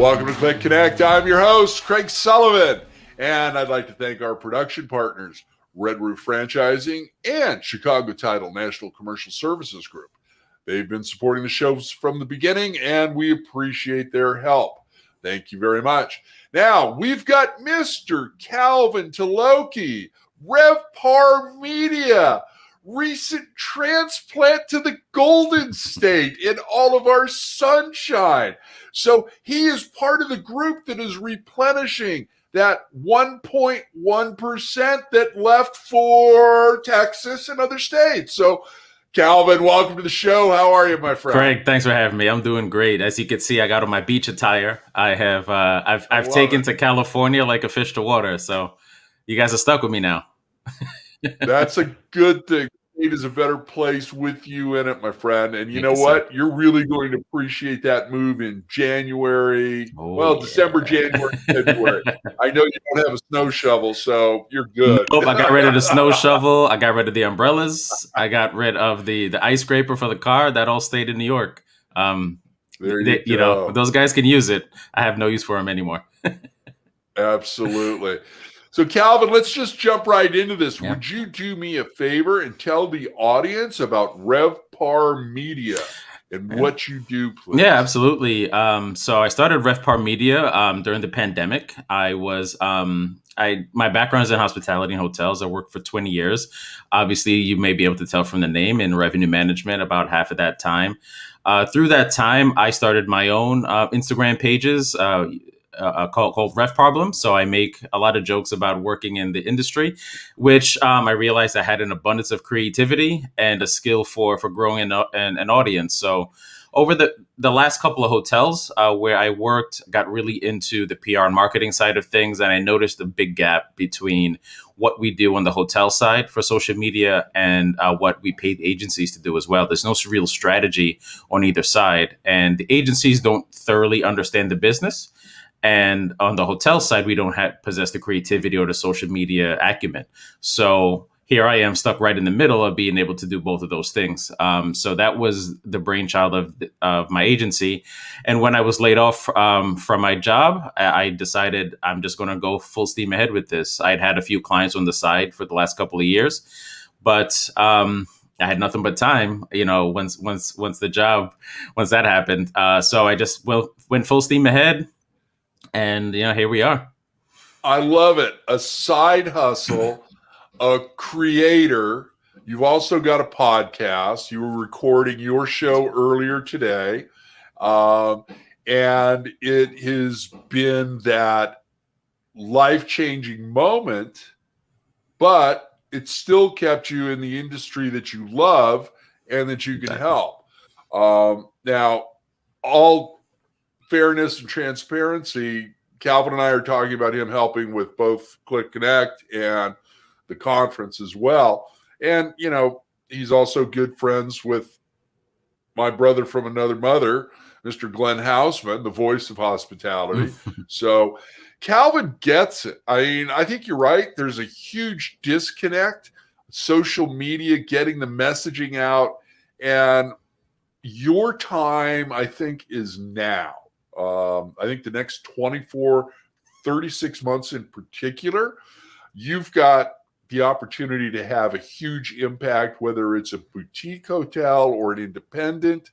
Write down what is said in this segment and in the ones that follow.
Welcome to CLIC Connect. I'm your host, Craig Sullivan, and I'd like to thank our production partners, Red Roof Franchising and Chicago Title National Commercial Services Group. They've been supporting the shows from the beginning, and we appreciate their help. Thank you very much. Now, we've got Mr. Calvin Tilokee, Revpar Media, recent transplant to the Golden State in all of our sunshine. So he is part of the group that is replenishing that 1.1% that left for Texas and other states. So Calvin, welcome to the show. How are you, my friend? Craig, thanks for having me. I'm doing great. As you can see, I got on my beach attire. I have I've taken to California like a fish to water. So you guys are stuck with me now. That's a good thing. It is a better place with you in it, my friend. And you know what? You're really going to appreciate that move in January. December, January, February. I know you don't have a snow shovel, so you're good. Nope, I got rid of the snow shovel. I got rid of the umbrellas. I got rid of the ice scraper for the car. That all stayed in New York. There you go. Those guys can use it. I have no use for them anymore. Absolutely. So, Calvin, let's just jump right into this. Yeah. Would you do me a favor and tell the audience about Revpar Media and what you do, please? Yeah, absolutely. So I started Revpar Media during the pandemic. I was my background is in hospitality and hotels. I worked for 20 years. Obviously, you may be able to tell from the name, in revenue management about half of that time. Through that time, I started my own Instagram pages. Called Revpar. So I make a lot of jokes about working in the industry, which I realized I had an abundance of creativity and a skill for growing an audience. So over the last couple of hotels where I worked, got really into the PR and marketing side of things. And I noticed a big gap between what we do on the hotel side for social media and what we paid agencies to do as well. There's no real strategy on either side. And the agencies don't thoroughly understand the business. And on the hotel side, we don't possess the creativity or the social media acumen. So here I am stuck right in the middle of being able to do both of those things. So that was the brainchild of my agency. And when I was laid off from my job, I decided I'm just going to go full steam ahead with this. I'd had a few clients on the side for the last couple of years, but I had nothing but time, once that happened. So I just went full steam ahead. And, here we are. I love it. A side hustle, a creator. You've also got a podcast. You were recording your show earlier today. And it has been that life-changing moment, but it still kept you in the industry that you love and that you can help. Now, all fairness and transparency, Calvin and I are talking about him helping with both CLIC Connect and the conference as well. And, he's also good friends with my brother from another mother, Mr. Glenn Hausman, the voice of hospitality. So Calvin gets it. I mean, I think you're right. There's a huge disconnect, social media, getting the messaging out. And your time, I think, is now. I think the next 24, 36 months in particular, you've got the opportunity to have a huge impact, whether it's a boutique hotel or an independent,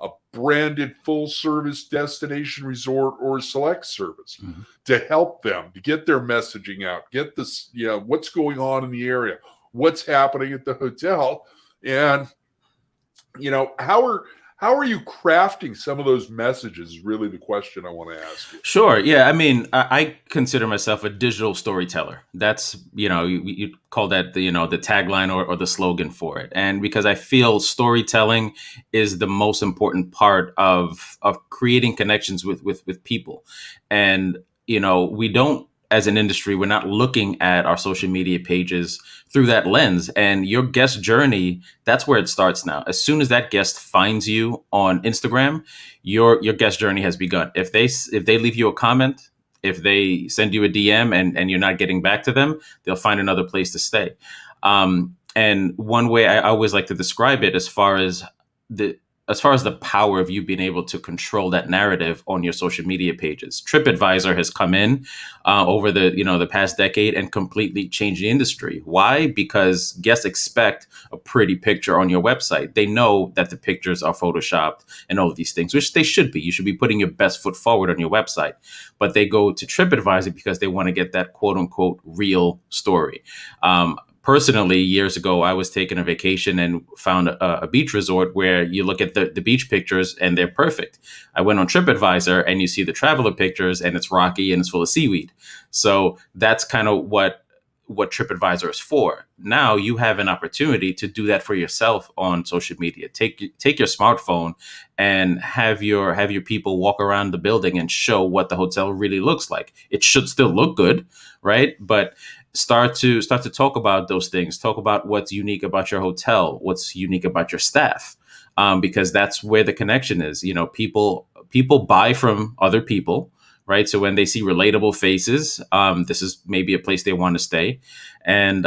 a branded full-service destination resort or a select service, to help them, to get their messaging out, get this, what's going on in the area, what's happening at the hotel, and, how are you crafting some of those messages is really the question I want to ask you. Sure. Yeah. I mean, I consider myself a digital storyteller. That's, you call that the tagline or the slogan for it. And because I feel storytelling is the most important part of creating connections with people. And, we don't, as an industry, we're not looking at our social media pages through that lens. And your guest journey, that's where it starts now. As soon as that guest finds you on Instagram, your guest journey has begun. If they leave you a comment, if they send you a DM and you're not getting back to them, they'll find another place to stay. And one way I always like to describe it, as far as as far as the power of you being able to control that narrative on your social media pages. TripAdvisor has come in over the past decade and completely changed the industry. Why? Because guests expect a pretty picture on your website. They know that the pictures are photoshopped and all of these things, which they should be. You should be putting your best foot forward on your website. But they go to TripAdvisor because they want to get that quote unquote real story. Personally, years ago, I was taking a vacation and found a beach resort where you look at the beach pictures and they're perfect. I went on TripAdvisor and you see the traveler pictures and it's rocky and it's full of seaweed. So that's kind of what TripAdvisor is for. Now you have an opportunity to do that for yourself on social media. Take your smartphone and have your people walk around the building and show what the hotel really looks like. It should still look good, right? But start to talk about those things. Talk about what's unique about your hotel, what's unique about your staff, because that's where the connection is. People buy from other people, right? So when they see relatable faces, this is maybe a place they want to stay, and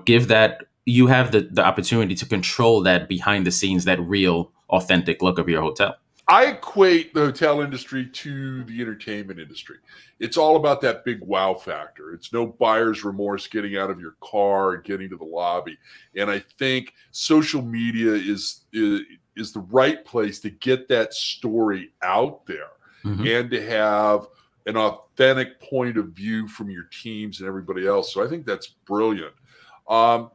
give that. You have the opportunity to control that behind the scenes, that real, authentic look of your hotel. I equate the hotel industry to the entertainment industry. It's all about that big wow factor. It's no buyer's remorse getting out of your car and getting to the lobby. And I think social media is the right place to get that story out there, Mm-hmm. and to have an authentic point of view from your teams and everybody else. So I think that's brilliant. How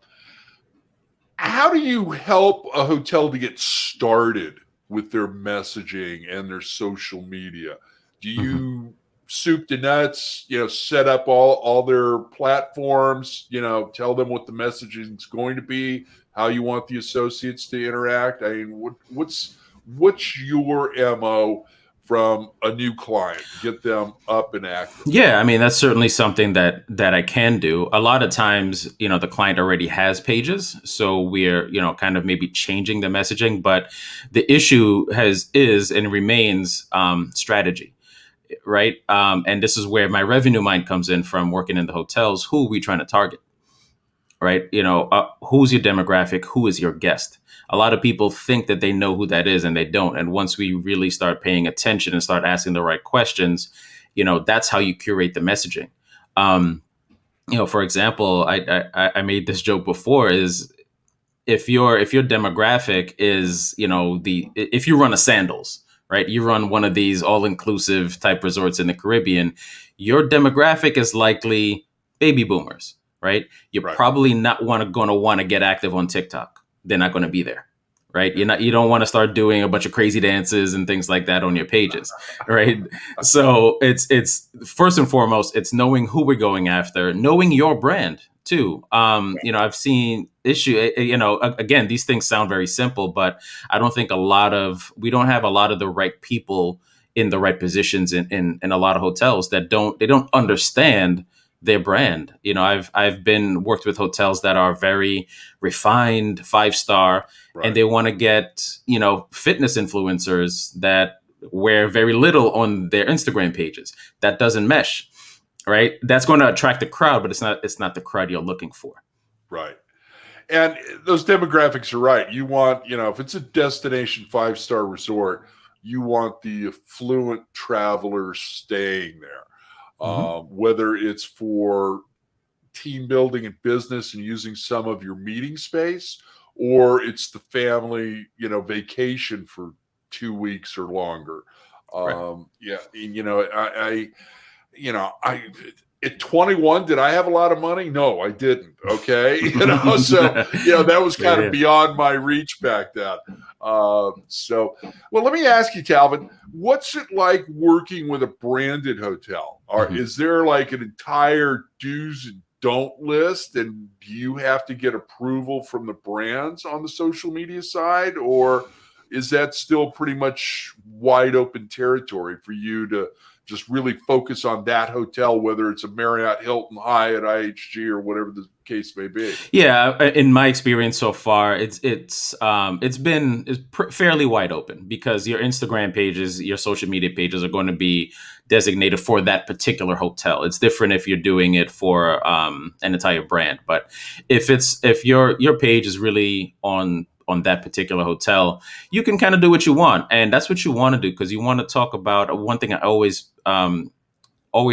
do you help a hotel to get started with their messaging and their social media? Do you soup to nuts, set up all their platforms, tell them what the messaging is going to be, how you want the associates to interact? I mean, what's your MO from a new client to get them up and active? Yeah, I mean, that's certainly something that I can do. A lot of times, the client already has pages, so we're, kind of maybe changing the messaging, but the issue is and remains strategy, right? And this is where my revenue mind comes in from working in the hotels. Who are we trying to target? Right? Who's your demographic? Who is your guest? A lot of people think that they know who that is and they don't. And once we really start paying attention and start asking the right questions, that's how you curate the messaging. For example, I made this joke before, is if your demographic is, if you run a Sandals, right? You run one of these all-inclusive type resorts in the Caribbean, your demographic is likely baby boomers, right? You're Right. probably not going to want to get active on TikTok. They're not going to be there, right? You don't want to start doing a bunch of crazy dances and things like that on your pages, right? So it's first and foremost, it's knowing who we're going after, knowing your brand too. I've seen again, these things sound very simple, but I don't think we don't have a lot of the right people in the right positions in a lot of hotels that don't understand their brand. I've been worked with hotels that are very refined, 5-star, Right. and they want to get, fitness influencers that wear very little on their Instagram pages. That doesn't mesh, right? That's going to attract the crowd, but it's not the crowd you're looking for. Right. And those demographics are right. You want, if it's a destination 5-star resort, you want the affluent travelers staying there. Whether it's for team building and business and using some of your meeting space, or it's the family, vacation for 2 weeks or longer. Right. Yeah. And, I at 21, did I have a lot of money? No, I didn't. Okay. So, that was kind of beyond my reach back then. Well, let me ask you, Calvin, what's it like working with a branded hotel? Is there like an entire do's and don't list? And do you have to get approval from the brands on the social media side? Or is that still pretty much wide open territory for you to just really focus on that hotel, whether it's a Marriott, Hilton, Hyatt, IHG, or whatever the case may be? Yeah, in my experience so far, it's been fairly wide open, because your Instagram pages, your social media pages are going to be designated for that particular hotel. It's different if you're doing it for an entire brand, but if your page is really on on that particular hotel, you can kind of do what you want. And that's what you want to do, because you want to talk about one thing I always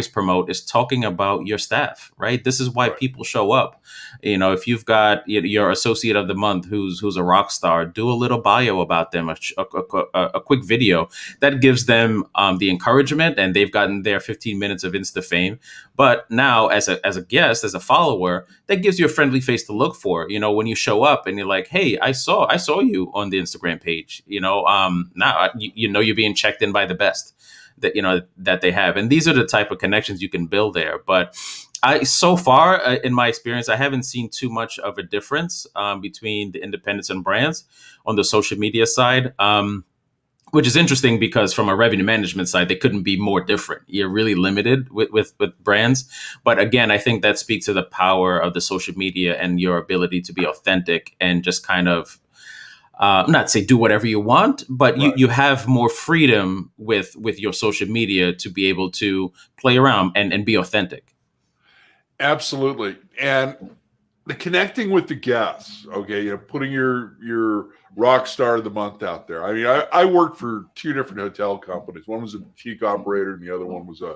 promote is talking about your staff, right? This is why Right. people show up. If you've got your associate of the month who's a rock star, do a little bio about them, a quick video that gives them the encouragement, and they've gotten their 15 minutes of Insta fame. But now, as a guest, as a follower, that gives you a friendly face to look for. When you show up and you're like, "Hey, I saw you on the Instagram page." Now you're being checked in by the best that they have, and these are the type of connections you can build there. But so far in my experience, I haven't seen too much of a difference between the independents and brands on the social media side, which is interesting, because from a revenue management side, they couldn't be more different. You're really limited with brands. But again, I think that speaks to the power of the social media and your ability to be authentic and just kind of not say do whatever you want, but Right. you have more freedom with your social media to be able to play around and be authentic. Absolutely. And the connecting with the guests, okay, putting your rock star of the month out there. I mean, I worked for two different hotel companies. One was a boutique operator, and the other one was a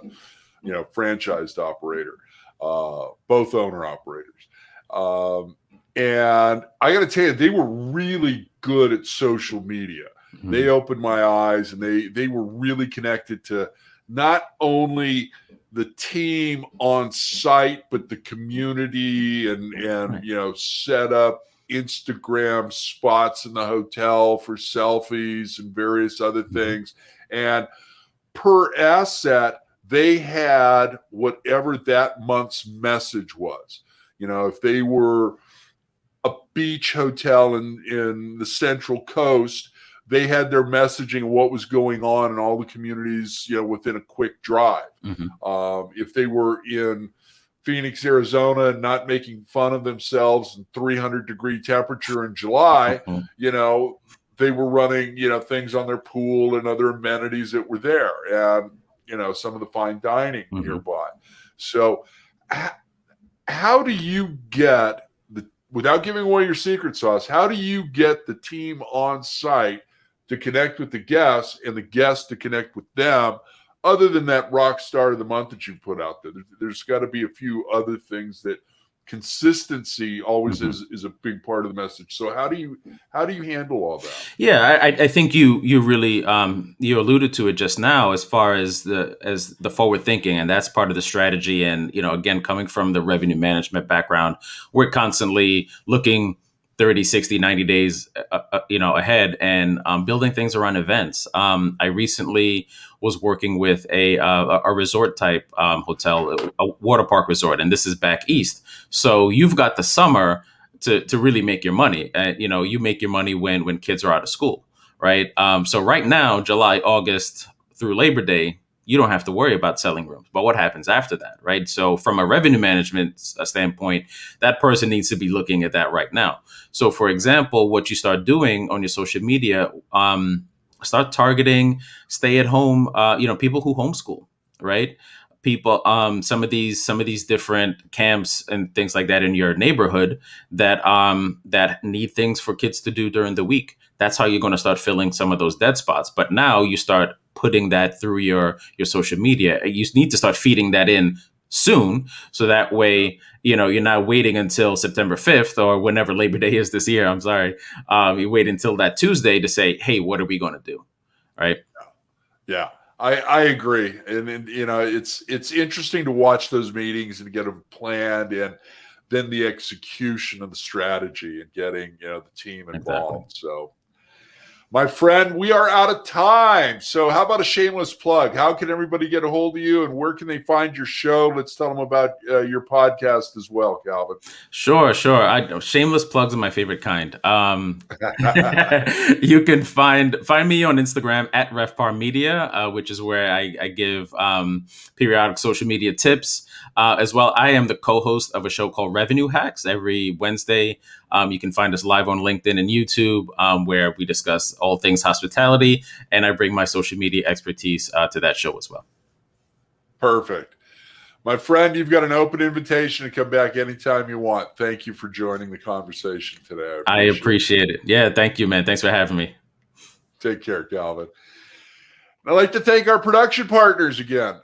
franchised operator, both owner operators. And I got to tell you, they were really good at social media. Mm-hmm. They opened my eyes, and they were really connected to not only the team on site, but the community, and Right. set up Instagram spots in the hotel for selfies and various other things. And per asset, they had whatever that month's message was. If they were a beach hotel in the Central Coast, they had their messaging of what was going on in all the communities, within a quick drive. Mm-hmm. If they were in Phoenix, Arizona, and not making fun of themselves in 300-degree temperature in July, they were running, things on their pool and other amenities that were there, and, some of the fine dining nearby. So how do you get without giving away your secret sauce, how do you get the team on site to connect with the guests and the guests to connect with them, other than that rock star of the month that you put out there? There's got to be a few other things that consistency always is a big part of the message. So how do you handle all that? Yeah, I think you really you alluded to it just now, as far as the forward thinking, and that's part of the strategy. And again, coming from the revenue management background, we're constantly looking 30, 60, 90 days ahead, and building things around events. I recently was working with a resort type hotel, a water park resort, and this is back east. So you've got the summer to really make your money. You make your money when kids are out of school, right? So right now, July, August through Labor Day, you don't have to worry about selling rooms. But what happens after that, right? So from a revenue management standpoint, that person needs to be looking at that right now. So for example, what you start doing on your social media, start targeting stay-at-home, people who homeschool, right? People, some of these different camps and things like that in your neighborhood that need things for kids to do during the week. That's how you're going to start filling some of those dead spots. But now you start putting that through your social media. You need to start feeding that in soon, so that way you're not waiting until September 5th or whenever Labor Day is this year. I'm sorry. You wait until that Tuesday to say, hey, what are we going to do, right? Yeah, I agree, and it's interesting to watch those meetings and get them planned, and then the execution of the strategy and getting the team involved. Exactly. So, my friend, we are out of time. So how about a shameless plug? How can everybody get a hold of you, and where can they find your show? Let's tell them about your podcast as well, Calvin. Sure. Shameless plugs are my favorite kind. You can find me on Instagram at Revpar Media, which is where I give periodic social media tips. As well, I am the co-host of a show called Revenue Hacks every Wednesday. You can find us live on LinkedIn and YouTube, where we discuss all things hospitality, and I bring my social media expertise to that show as well. Perfect. My friend, you've got an open invitation to come back anytime you want. Thank you for joining the conversation today. I appreciate it. Yeah, thank you, man. Thanks for having me. Take care, Calvin. I'd like to thank our production partners again.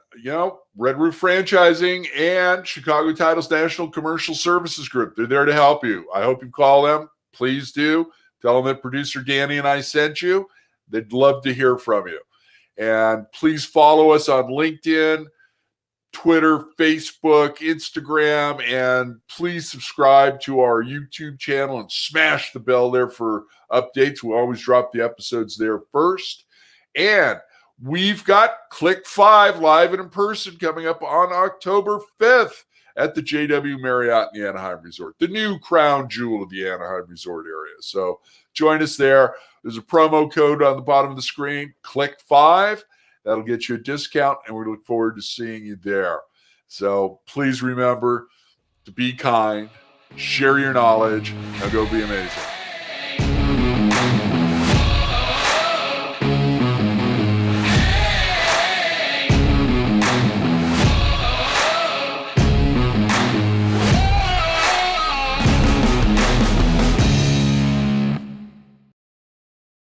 Red Roof Franchising and Chicago Titles National Commercial Services Group. They're there to help you. I hope you call them. Please do. Tell them that producer Danny and I sent you. They'd love to hear from you. And please follow us on LinkedIn, Twitter, Facebook, Instagram, and please subscribe to our YouTube channel and smash the bell there for updates. We always drop the episodes there first. And we've got CLIC 5 live and in person coming up on October 5th at the JW Marriott in the Anaheim Resort, the new crown jewel of the Anaheim Resort area. So join us there. There's a promo code on the bottom of the screen, CLIC 5. That'll get you a discount, and we look forward to seeing you there. So please remember to be kind, share your knowledge, and go be amazing.